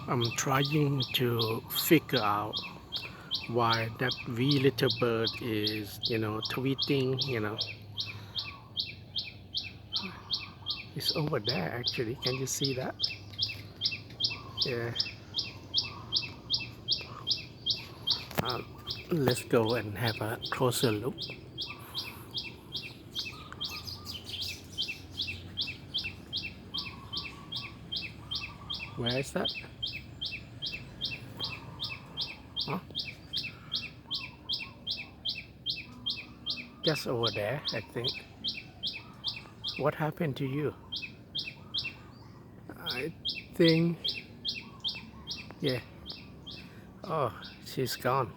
I'm trying to figure out why that wee little bird is, tweeting, it's over there actually. Can you see that? Yeah. Um, let's go and have a closer look. Where is that? Huh? Just over there, I think. What happened to you? I think, yeah. Oh, she's gone.